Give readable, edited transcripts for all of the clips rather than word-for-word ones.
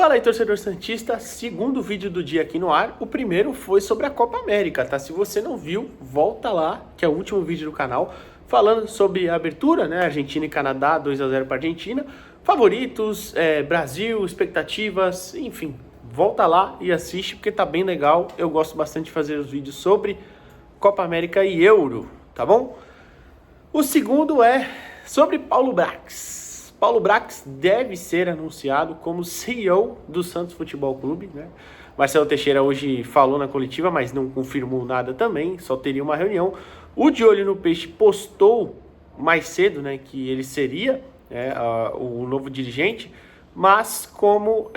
Fala aí, torcedor santista, segundo vídeo do dia aqui no ar. O primeiro foi sobre a Copa América, tá? Se você não viu, volta lá, que é o último vídeo do canal, falando sobre a abertura, né? Argentina e Canadá, 2-0 para Argentina. Favoritos, Brasil, expectativas, enfim. Volta lá e assiste porque tá bem legal. Eu gosto bastante de fazer os vídeos sobre Copa América e Euro, tá bom? O segundo é sobre Paulo Brax. Paulo Brax deve ser anunciado como CEO do Santos Futebol Clube, né? Marcelo Teixeira hoje falou na coletiva, mas não confirmou nada também, só teria uma reunião. O De Olho no Peixe postou mais cedo, né, que ele seria o novo dirigente, mas como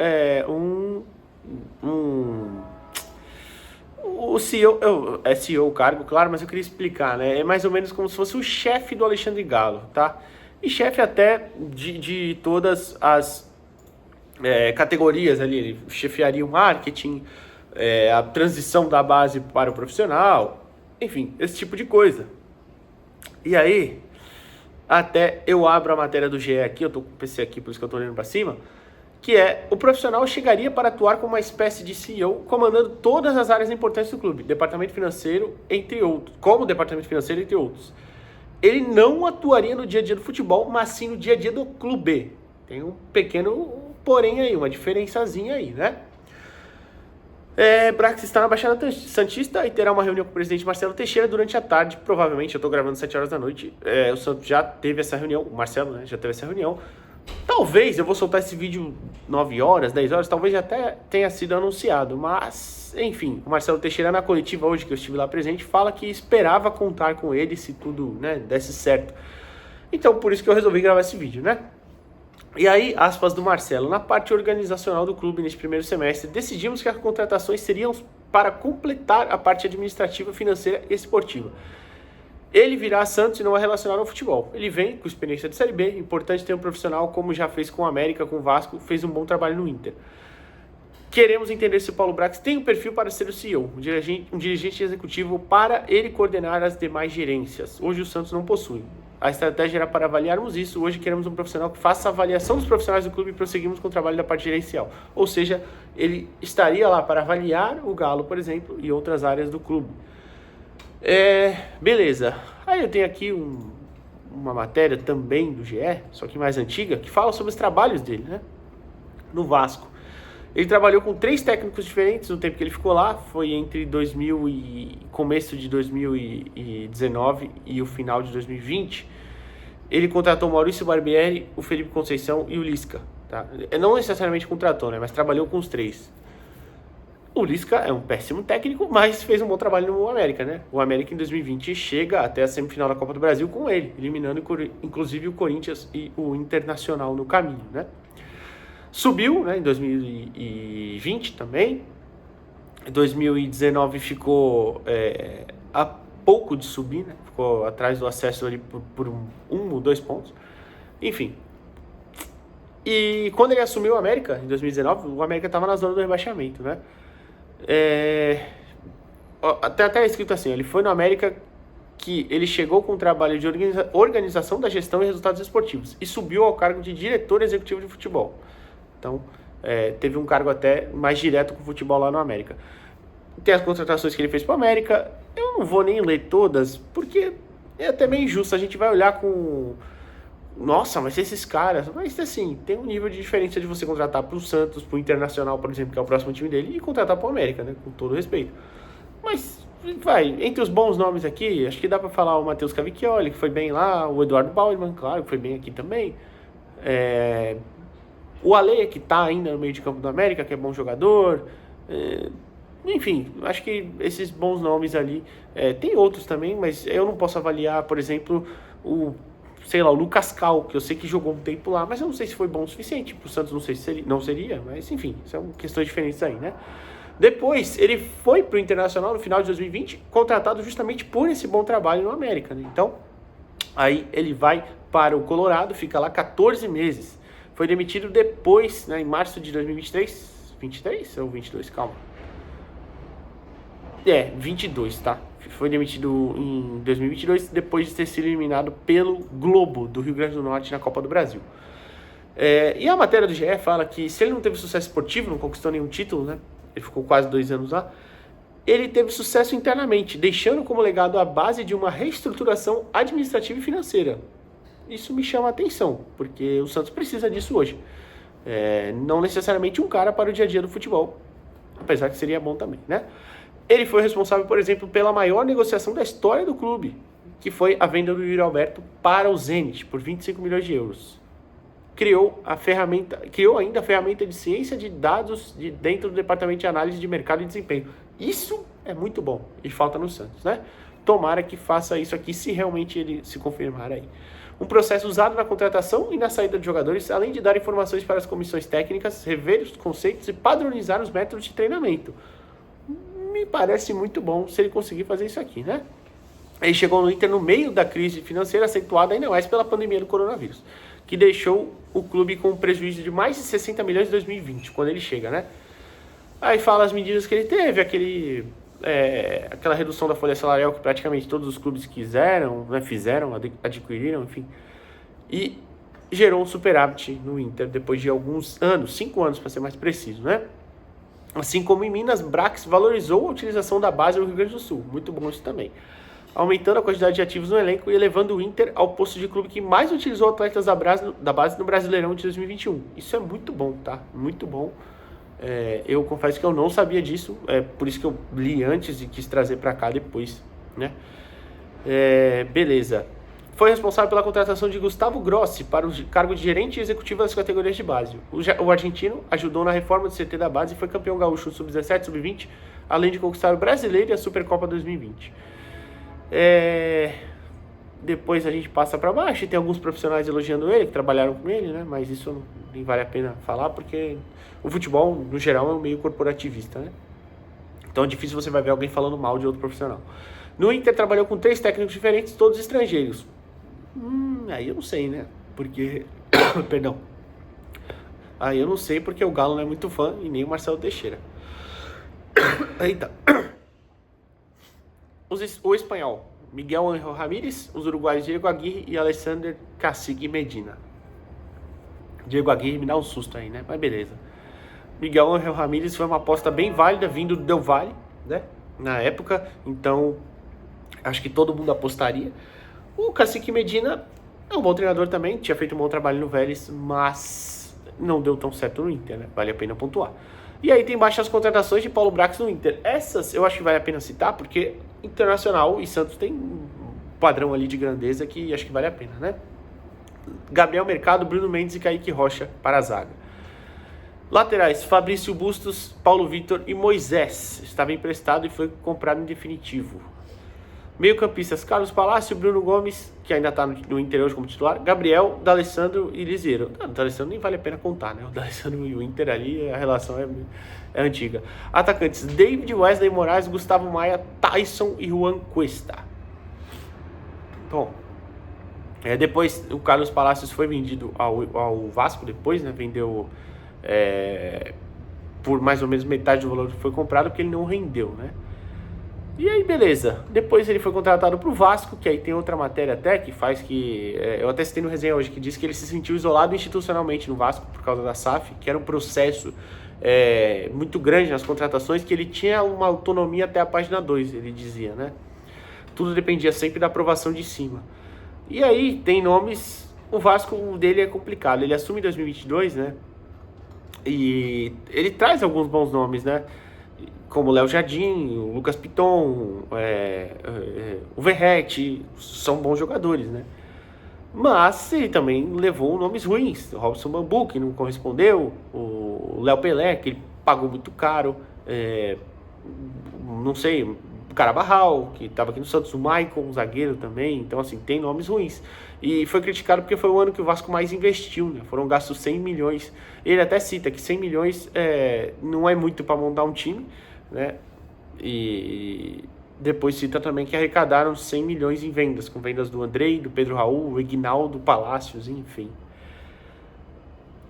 o CEO, é CEO o cargo, claro, mas eu queria explicar, né? É mais ou menos como se fosse o chefe do Alexandre Galo, tá? E chefe até de todas as categorias ali. Ele chefiaria o marketing, a transição da base para o profissional, enfim, esse tipo de coisa. E aí, até eu abro a matéria do GE aqui, eu tô com o PC aqui, por isso que eu tô olhando para cima, que o profissional chegaria para atuar como uma espécie de CEO, comandando todas as áreas importantes do clube, departamento financeiro, entre outros, como departamento financeiro, entre outros. Ele não atuaria no dia a dia do futebol, mas sim no dia a dia do clube. Tem um pequeno porém aí, uma diferençazinha aí, né? Brax está na Baixada Santista e terá uma reunião com o presidente Marcelo Teixeira durante a tarde, provavelmente. Eu estou gravando 7 horas da noite. O Santos já teve essa reunião, o Marcelo, né, já teve essa reunião. Talvez, eu vou soltar esse vídeo 9 horas, 10 horas, talvez já até tenha sido anunciado, mas, enfim, o Marcelo Teixeira na coletiva hoje, que eu estive lá presente, fala que esperava contar com ele se tudo, né, desse certo. Então, por isso que eu resolvi gravar esse vídeo, né? E aí, aspas do Marcelo, na parte organizacional do clube neste primeiro semestre, decidimos que as contratações seriam para completar a parte administrativa, financeira e esportiva. Ele virá a Santos e não é relacionado ao futebol. Ele vem com experiência de Série B, importante ter um profissional como já fez com o América, com o Vasco, fez um bom trabalho no Inter. Queremos entender se o Paulo Brax tem um perfil para ser o CEO, um dirigente executivo para ele coordenar as demais gerências. Hoje o Santos não possui. A estratégia era para avaliarmos isso. Hoje queremos um profissional que faça a avaliação dos profissionais do clube e prosseguimos com o trabalho da parte gerencial. Ou seja, ele estaria lá para avaliar o Galo, por exemplo, e outras áreas do clube. Beleza. Aí eu tenho aqui uma matéria também do GE, só que mais antiga, que fala sobre os trabalhos dele, né? No Vasco. Ele trabalhou com 3 técnicos diferentes no tempo que ele ficou lá. Foi entre começo de 2019 e o final de 2020. Ele contratou o Maurício Barbieri, o Felipe Conceição e o Lisca. Tá? Não necessariamente contratou, né? Mas trabalhou com os 3. O Lisca é um péssimo técnico, mas fez um bom trabalho no América, né? O América em 2020 chega até a semifinal da Copa do Brasil com ele, eliminando inclusive o Corinthians e o Internacional no caminho, né? Subiu, né, em 2020 também. Em 2019 ficou a pouco de subir, né? Ficou atrás do acesso ali por 1 ou 2 pontos. Enfim. E quando ele assumiu o América, em 2019, o América estava na zona do rebaixamento, né? Até escrito assim, ele foi no América que ele chegou com o trabalho de organização da gestão e resultados esportivos e subiu ao cargo de diretor executivo de futebol. Então, teve um cargo até mais direto com o futebol lá no América. Tem as contratações que ele fez para o América. Eu não vou nem ler todas, porque é até meio injusto. A gente vai olhar com... Nossa, mas esses caras... Mas assim, tem um nível de diferença de você contratar para o Santos, para o Internacional, por exemplo, que é o próximo time dele, e contratar para o América, né? Com todo respeito. Mas, entre os bons nomes aqui, acho que dá para falar o Matheus Cavicchioli, que foi bem lá, o Eduardo Bauerman, claro, que foi bem aqui também. O Ale, que tá ainda no meio de campo do América, que é bom jogador. Enfim, acho que esses bons nomes ali. Tem outros também, mas eu não posso avaliar, por exemplo, o Lucas Cal, que eu sei que jogou um tempo lá, mas eu não sei se foi bom o suficiente. Pro Santos não sei se não seria, mas enfim, são questões diferentes aí, né? Depois, ele foi pro Internacional no final de 2020, contratado justamente por esse bom trabalho no América, né? Então, aí ele vai para o Colorado, fica lá 14 meses. Foi demitido depois, né, em março de 2023. 23 ou 22? Calma. 22, tá? Foi demitido em 2022, depois de ter sido eliminado pelo Globo do Rio Grande do Norte na Copa do Brasil. E a matéria do GE fala que se ele não teve sucesso esportivo, não conquistou nenhum título, né? Ele ficou quase 2 anos lá. Ele teve sucesso internamente, deixando como legado a base de uma reestruturação administrativa e financeira. Isso me chama a atenção, porque o Santos precisa disso hoje. Não necessariamente um cara para o dia a dia do futebol, apesar que seria bom também, né? Ele foi responsável, por exemplo, pela maior negociação da história do clube, que foi a venda do Yuri Alberto para o Zenit por 25 milhões de euros. Criou ainda a ferramenta de ciência de dados dentro do departamento de análise de mercado e desempenho. Isso é muito bom e falta no Santos, né? Tomara que faça isso aqui se realmente ele se confirmar aí. Um processo usado na contratação e na saída de jogadores, além de dar informações para as comissões técnicas, rever os conceitos e padronizar os métodos de treinamento. Me parece muito bom se ele conseguir fazer isso aqui, né? Ele chegou no Inter no meio da crise financeira acentuada ainda mais pela pandemia do coronavírus, que deixou o clube com um prejuízo de mais de 60 milhões em 2020, quando ele chega, né? Aí fala as medidas que ele teve, aquela redução da folha salarial que praticamente todos os clubes quiseram, né, fizeram, adquiriram, enfim. E gerou um superávit no Inter depois de alguns anos, 5 anos para ser mais preciso, né? Assim como em Minas, Brax valorizou a utilização da base no Rio Grande do Sul. Muito bom isso também. Aumentando a quantidade de ativos no elenco e elevando o Inter ao posto de clube que mais utilizou atletas da base no Brasileirão de 2021. Isso é muito bom, tá? Muito bom. Eu confesso que eu não sabia disso, por isso que eu li antes e quis trazer para cá depois, né? Beleza. Foi responsável pela contratação de Gustavo Grossi para o cargo de gerente executivo das categorias de base. O argentino ajudou na reforma do CT da base e foi campeão gaúcho sub-17, sub-20, além de conquistar o Brasileiro e a Supercopa 2020. Depois a gente passa para baixo e tem alguns profissionais elogiando ele, que trabalharam com ele, né? Mas isso nem vale a pena falar, porque o futebol, no geral, é um meio corporativista, né? Então é difícil você vai ver alguém falando mal de outro profissional. No Inter trabalhou com 3 técnicos diferentes, todos estrangeiros. Aí eu não sei, né? Porque... Perdão. Aí eu não sei porque o Galo não é muito fã e nem o Marcelo Teixeira. Eita. O espanhol, Miguel Ángel Ramírez, os uruguaios Diego Aguirre e Alexander Cacique Medina. Diego Aguirre me dá um susto aí, né? Mas beleza. Miguel Ángel Ramírez foi uma aposta bem válida, vindo do Del Valle, né? Na época, então acho que todo mundo apostaria. O Cacique Medina é um bom treinador também, tinha feito um bom trabalho no Vélez, mas não deu tão certo no Inter, né? Vale a pena pontuar. E aí tem embaixo as contratações de Paulo Brax no Inter. Essas eu acho que vale a pena citar, porque Internacional e Santos tem um padrão ali de grandeza que acho que vale a pena, né? Gabriel Mercado, Bruno Mendes e Kaique Rocha para a zaga. Laterais, Fabrício Bustos, Paulo Vitor e Moisés. Estava emprestado e foi comprado em definitivo. Meio-campistas, Carlos Palácio, Bruno Gomes, que ainda está no Inter hoje como titular, Gabriel, D'Alessandro e Liseiro. O D'Alessandro nem vale a pena contar, né? O D'Alessandro e o Inter ali, a relação é antiga. Atacantes, David, Wesley Moraes, Gustavo Maia, Tyson e Juan Cuesta. Bom, depois o Carlos Palácios foi vendido ao Vasco depois, né? Vendeu por mais ou menos metade do valor que foi comprado, porque ele não rendeu, né? E aí, beleza. Depois ele foi contratado pro Vasco, que aí tem outra matéria até que faz que... eu até citei no resenha hoje, que diz que ele se sentiu isolado institucionalmente no Vasco por causa da SAF, que era um processo muito grande nas contratações, que ele tinha uma autonomia até a página 2, ele dizia, né? Tudo dependia sempre da aprovação de cima. E aí, tem nomes... O Vasco dele é complicado. Ele assume em 2022, né? E ele traz alguns bons nomes, né? Como o Léo Jardim, o Lucas Piton, o Verratti, são bons jogadores, né? Mas ele também levou nomes ruins. O Robson Bambu, que não correspondeu, o Léo Pelé, que ele pagou muito caro, não sei, o Carabarral, que estava aqui no Santos, o Maicon, um zagueiro também. Então, assim, tem nomes ruins. E foi criticado porque foi o ano que o Vasco mais investiu, né? Foram gastos 100 milhões. Ele até cita que 100 milhões não é muito para montar um time, né? E depois cita também que arrecadaram 100 milhões em vendas, com vendas do Andrei, do Pedro Raul, o Ignaldo, Palácios, enfim.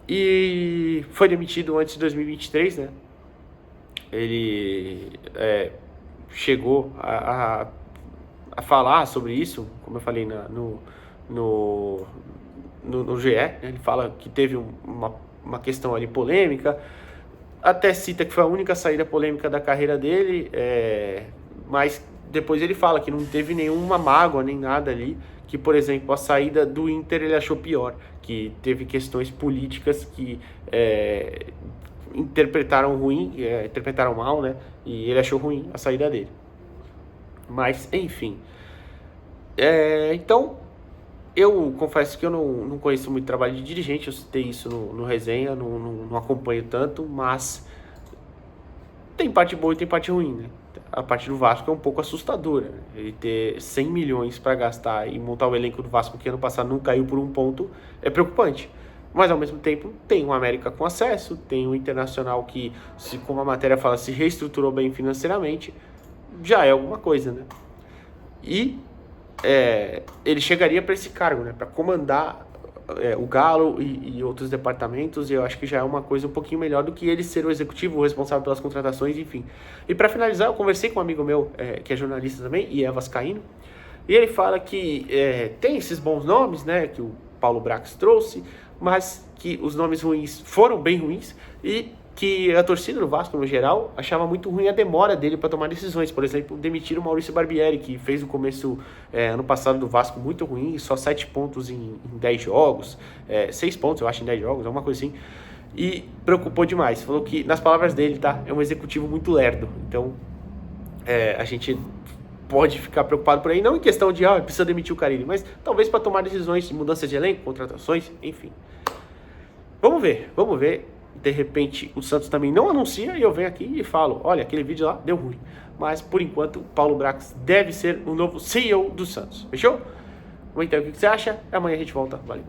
E foi demitido antes de 2023, né? Ele chegou a falar sobre isso, como eu falei no GE, né? Ele fala que teve uma questão ali polêmica, até cita que foi a única saída polêmica da carreira dele, mas depois ele fala que não teve nenhuma mágoa nem nada ali, que, por exemplo, a saída do Inter ele achou pior, que teve questões políticas que interpretaram mal, né? E ele achou ruim a saída dele. Mas, enfim. Então, eu confesso que eu não conheço muito trabalho de dirigente, eu citei isso no resenha, não acompanho tanto, mas tem parte boa e tem parte ruim, né? A parte do Vasco é um pouco assustadora, né? Ele ter 100 milhões para gastar e montar o elenco do Vasco, que ano passado não caiu por um ponto, é preocupante. Mas ao mesmo tempo tem um América com acesso, tem um Internacional que, como a matéria fala, se reestruturou bem financeiramente, já é alguma coisa, né? E ele chegaria para esse cargo, né? Para comandar o Galo e outros departamentos, e eu acho que já é uma coisa um pouquinho melhor do que ele ser o executivo, o responsável pelas contratações, enfim. E para finalizar, eu conversei com um amigo meu que é jornalista também e é vascaíno, e ele fala que tem esses bons nomes, né, que o Paulo Brax trouxe, mas que os nomes ruins foram bem ruins e que a torcida do Vasco, no geral, achava muito ruim a demora dele para tomar decisões. Por exemplo, demitir o Maurício Barbieri, que fez o começo ano passado do Vasco muito ruim, só 7 pontos em 10 jogos, 6 pontos, eu acho, em 10 jogos, alguma coisa assim, e preocupou demais. Falou que, nas palavras dele, tá, é um executivo muito lerdo. Então, a gente pode ficar preocupado por aí, não em questão de, precisa demitir o Carille, mas talvez para tomar decisões de mudança de elenco, contratações, enfim. Vamos ver. De repente o Santos também não anuncia e eu venho aqui e falo, olha, aquele vídeo lá deu ruim. Mas por enquanto o Paulo Brax deve ser o novo CEO do Santos. Fechou? Vamos então, o que você acha? Amanhã a gente volta. Valeu.